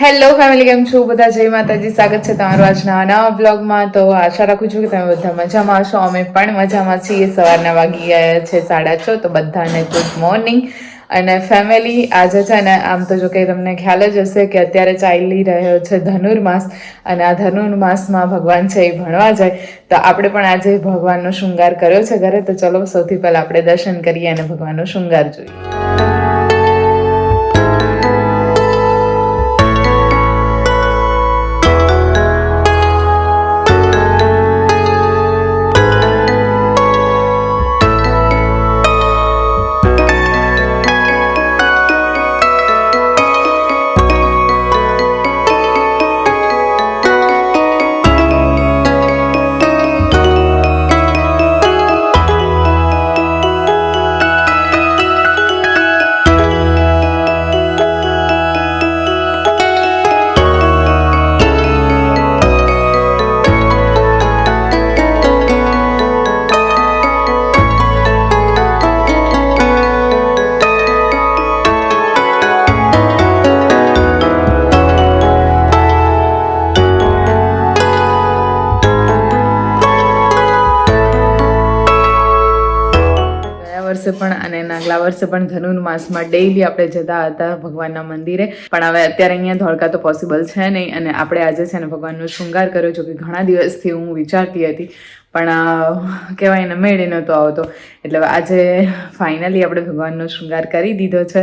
Hello family, કેમ છો બધા? જય માતાજી, સ્વાગત છે તમારું આજના નવા બ્લોગમાં. તો આશા રાખું છું કે તમે બધા મજામાં હશો. અમે પણ મજામાં છીએ. સવારના વાગી ગયા છે 6:30, તો બધાને ગુડ મોર્નિંગ. અને ફેમિલી, આજે છે ને આમ તો જો કે તમને ખ્યાલ જ હશે કે અત્યારે ચાલી રહ્યો છે ધનુર્માસ, અને આ ધનુર્માસમાં ભગવાન છે એ ભણવા જાય. તો આપણે પણ આજે ભગવાનનો શૃંગાર કર્યો છે ઘરે. તો ચલો સૌથી પહેલા આપણે દર્શન કરીએ અને ભગવાનનો શૃંગાર જોઈએ. પણ અને નાગલા વર્ષે પણ ધનુર્માસમાં ડેઈલી આપણે જતા હતા ભગવાનના મંદિરે. પણ હવે અત્યારે અહીંયા ધોળકા તો પોસિબલ છે નહીં, અને આપણે આજે છે ને ભગવાનનો શૃંગાર કર્યો. જો કે ઘણા દિવસથી હું વિચારતી હતી, પણ કહેવાય ને મેળ નહોતો આવતો. એટલે આજે ફાઇનલી આપણે ભગવાનનો શૃંગાર કરી દીધો છે,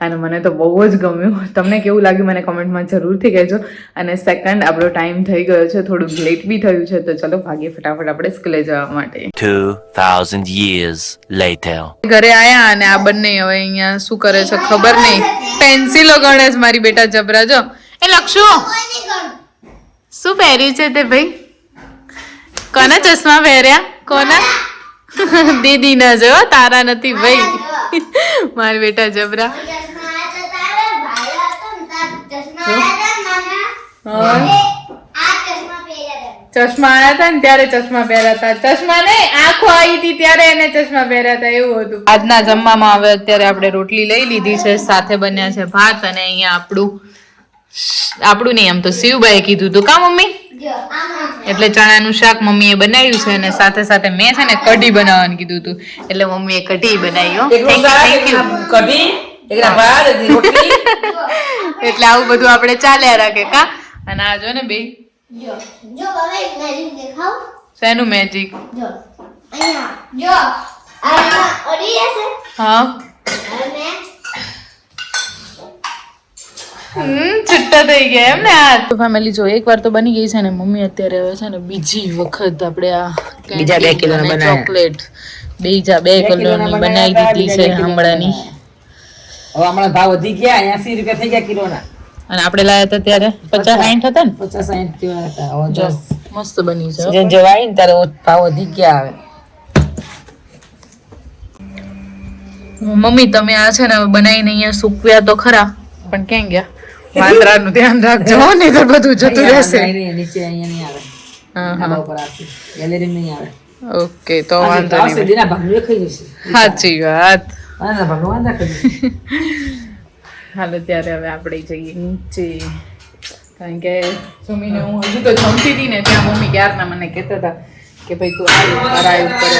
અને મને તો બહુ જ ગમ્યું. તમને કેવું લાગ્યું મને કોમેન્ટમાં જરૂરથી કહેજો. અને સેકન્ડ, આપણો ટાઈમ થઈ ગયો છે, થોડુંક લેટ બી થયું છે, તો ચલો ભાગીએ ફટાફટ આપણે સ્કૂલે જવા માટે. 2000 years later. ઘરે આયા અને આ બંને હવે અહીંયા શું કરે છે ખબર નહીં. પેન્સિલો ગણે છે મારી બેટા જબરા. જો એ લક્ષુ શું પહેર્યું છે તે ભાઈ? કોના ચશ્મા પહેર્યા? કોના? દીદી ના જો, તારા નથી ભાઈ. મારી બેટા જબરા. ચશ્મા આયા હતા ને ત્યારે ચશ્મા પહેર્યા હતા. ચશ્મા નહીં, આંખો આવી હતી ત્યારે એને ચશ્મા પહેર્યા હતા, એવું હતું. આજના જમવામાં હવે અત્યારે આપણે રોટલી લઈ લીધી છે, સાથે બન્યા છે ભાત, અને અહીંયા આપણું નહીં, આમ તો શિવભાઈ કીધું હતું કા મમ્મી, એટલે ચણાનું શાક મમ્મીએ બનાવ્યું છે, અને સાથે સાથે મેં છે ને કઢી બનાવવાનું કીધું હતું, એટલે મમ્મીએ કઢી બનાવી. એટલે આવું બધું આપણે ચાલ્યા રાખે કા. અને આ જો ને બે જો હવે મેજિક દેખાવ. શેનું મેજિક? જો અહીંયા જો આ ઓડી છે. હા, અને છૂટા થઈ ગયા એમ ને. આ તો ફેમિલી જો એકવાર તો બની ગઈ છે ને મમ્મી અત્યારે હવે છે ને બીજી વખત આપણે આ બીજા 2 કિલોની ચોકલેટ બીજા 2 કિલોની બનાવી દીધી છે હમણાંની. હવે હમણાં ભાવ વધી ગયા, 80 રૂપિયા થઈ ગયા કિલોના. અને આપણે લાયા હતા ત્યારે 50-60 હતા ને, 50-60 જેવા હતા. જો મસ્ત બની છે. જે જવાય ને ત્યારે ભાવ વધી ગયા. આવે મમ્મી તમે આ છે ને બનાવીને અહીંયા સૂકવ્યા તો ખરા, પણ ક્યાં ગયા? વાંદરાનું ધ્યાન રાખજો ને, તો બધું જતું રહેશે. નીચે અહીંયા નહીં આવે. હા, ઉપર આવશે. ગેલેરી નહીં આવે. ઓકે, તો વાંધો નહીં. સીધીના ભાગનું ખાઈ જશે. સાચી વાત. ભગવાન રાખે. હાલો ત્યારે હવે આપણે જઈએ નીચે, કારણ કે સુમીને હું હજુ તો જમતી હતી ને ત્યાં મમ્મી ક્યારના મને કહેતા હતા કે ભાઈ તું આવ્યું કરે,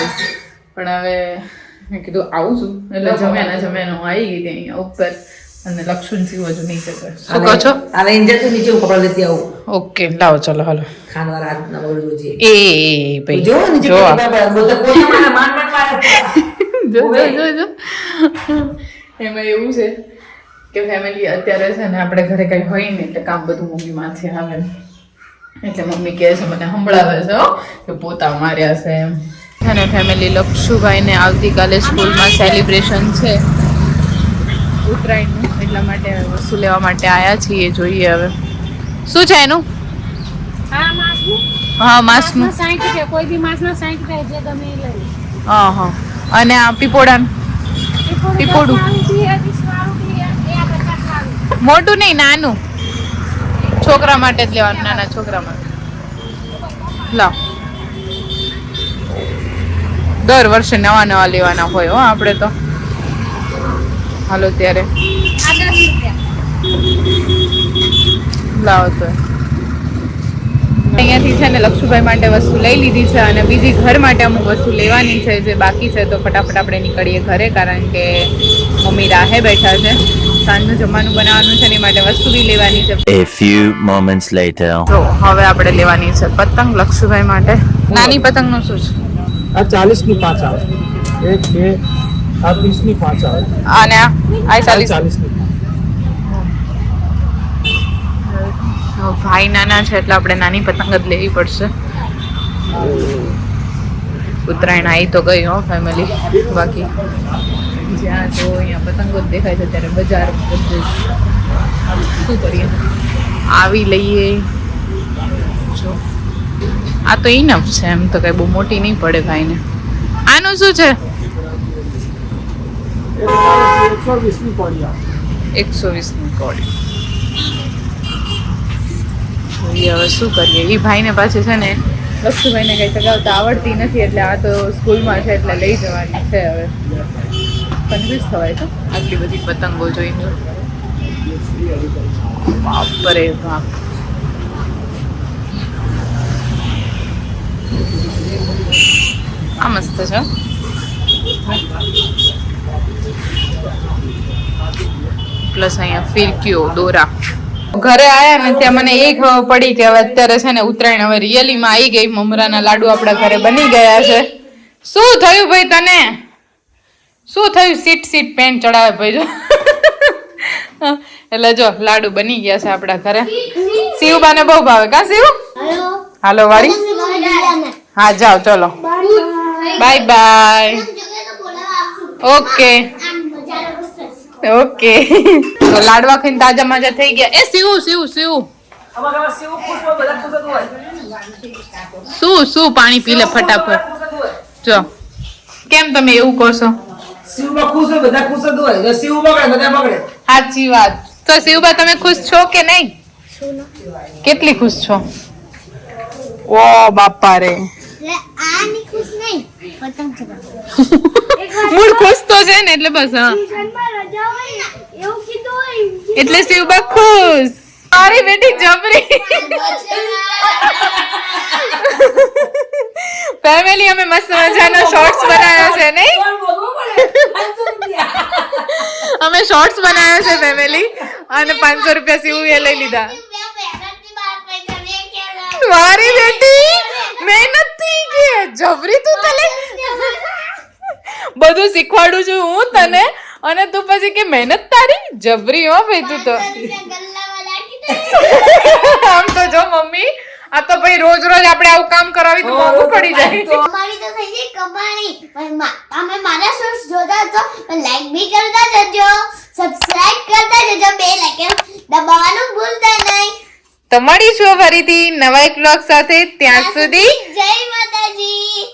પણ હવે મેં કીધું આવું છું. એટલે જમ્યા હું આવી ગઈ હતી અહીંયા ઉપર, અને લક્ષુન સિંહ હજુ નીચે કરે. શું કહો છો? આ લઈને જતું નીચે હું કપડા લેતી આવું. ઓકે, લાવો ચલો હાલો. ખાનવાળા હાથના બગડવું છે. એ ભાઈ જો નીચે જો એમાં એવું છે કે ફેમિલી અત્યારે છે ને આપણે ઘરે કઈ હોય ને એટલે કામ બધું મમ્મી માથે આવે, એટલે મમ્મી કહે છે મને સંભળાવે છે કે પોતા માર્યા છે એમ. અને ફેમિલી લક્ષુભાઈને આવતીકાલે સ્કૂલમાં સેલિબ્રેશન છે ઉત્તરાયણનું, એટલા માટે વસ્તુ લેવા માટે આવ્યા છીએ. જોઈએ હવે શું છે એનું. હા, માસનું 60 કોઈ બી માસના 60 જે ગમે એ લઈ. હા હા. અને આ પીપોડાનું પીપોડું મોટું નહીં, નાનું છોકરા માટે જ લેવાનું, નાના છોકરા માટે. લાવ, દર વર્ષે નવા નવા લેવાના હોય હો આપણે તો. હાલો ત્યારે આ 10 રૂપિયા. લાવો તો અહીંયાથી છે ને લક્ષુભાઈ માટે વસ્તુ લઈ લીધી છે અને બીજી ઘર માટે અમુક વસ્તુ લેવાની છે જે બાકી છે. તો ફટાફટ આપણે નીકળીએ ઘરે, કારણ કે મમ્મી રાહે બેઠા છે. સાંજનું જમવાનું બનાવવાનું છે ને એ માટે વસ્તુ બી લેવાની છે. A few moments later. તો હવે આપણે લેવાની છે પતંગ લક્ષુભાઈ માટે. નાની પતંગનું શું છે? આ 40 ની 5 આવે, 1 2 આ 30 ની 5 આવે, અને આ 40. 40 ની ભાઈ નાના છે એટલે આપણે નાની પતંગ જ લેવી પડશે. ઉત્તરાયણ આવી તો ગઈ હો ફેમિલી, બાકી જ્યાં જો અહીંયા પતંગો જ દેખાય છે ત્યારે બજાર બધું શું કરીએ, આવી લઈએ. જો આ તો ઇનફ છે, એમ તો કઈ બહુ મોટી નહીં પડે ભાઈને. આનું શું છે? 120 ની પડી આવે. 120 ની કોડી. હવે શું કરીએ, એ ભાઈને પાછું છે ને લક્ષુભાઈને કઈ ચગાવતા આવડતી નથી એટલે આ તો સ્કૂલમાં છે એટલે લઈ જવાની છે. હવે કન્ફ્યુઝ થવાય છે આટલી બધી પતંગો જોઈને. બાપરે બાપ, આ મસ્ત છે. પ્લસ અહીંયા ફિરકીઓ દોરા. ઘરે આયા ને ત્યાં મને એ ખબર પડી કે હવે અત્યારે છે ને ઉત્તરાયણ હવે રિયલીમાં આવી ગઈ. મમરાના લાડુ આપણા ઘરે બની ગયા છે. શું થયું ભાઈ તને? શું થયું? સીટ પેન્ટ ચડાવે ભાઈ જો. એટલે જો લાડુ બની ગયા છે આપણા ઘરે. શિવબાને બહુ ભાવે કા શિવ? હાલો વાળી. હા જાઓ ચલો, બાય બાય. Okay okay. તો લાડવા ખાઈને તાજા માજા થઈ ગયા. એ શિવ શું પાણી પી લે ફટાફટ. જો કેમ તમે એવું કહો છો? શિવબા ખુશ હોય, બધા ખુશ જ હોય. શિવ બગડે, બધા બગડે. સાચી વાત. તો શિવબા તમે ખુશ છો કે નહીં? કેટલી ખુશ છો? ઓ બાપા રે, આની ખુશ નહીં, પતંગ ચગાવ. મૂળ ખુશ તો છે ને એટલે બસ. હા ટ્યુશનમાં રજા હોય ને એવું કીધું હોય એટલે શિવબા ખુશ. મારી બેટી જબરી. ફેમિલી અમે મસ્ત મજાનો શોર્ટ્સ બનાવ્યો છે નહીં? અમે શોર્ટ્સ બનાવ્યો છે ફેમિલી અને 500 રૂપિયા શિવે લઈ લીધા. મારી બેટી મહેનત થી કે જબરી તું તને બધું શીખવાડું છું હું તને અને તું પછી કે મહેનત તારી જબરી હો ભાઈ તું તો. આમ તો જો મમ્મી, આ તો ભાઈ રોજ આપણે આવું કામ કરાવી તો મોંઘું પડી જાય. અમારી તો થઈ ગઈ કમાણી. પણ તમે મારા શોર્ટ્સ જોતા છો તો લાઈક બી કરતા જજો, સબસ્ક્રાઇબ કરતા જજો, બેલ આઇકન દબાવવાનું ભૂલતા નહીં. તો મળીશું ફરીથી નવા એક બ્લોગ સાથે. ત્યાં સુધી જય માતાજી.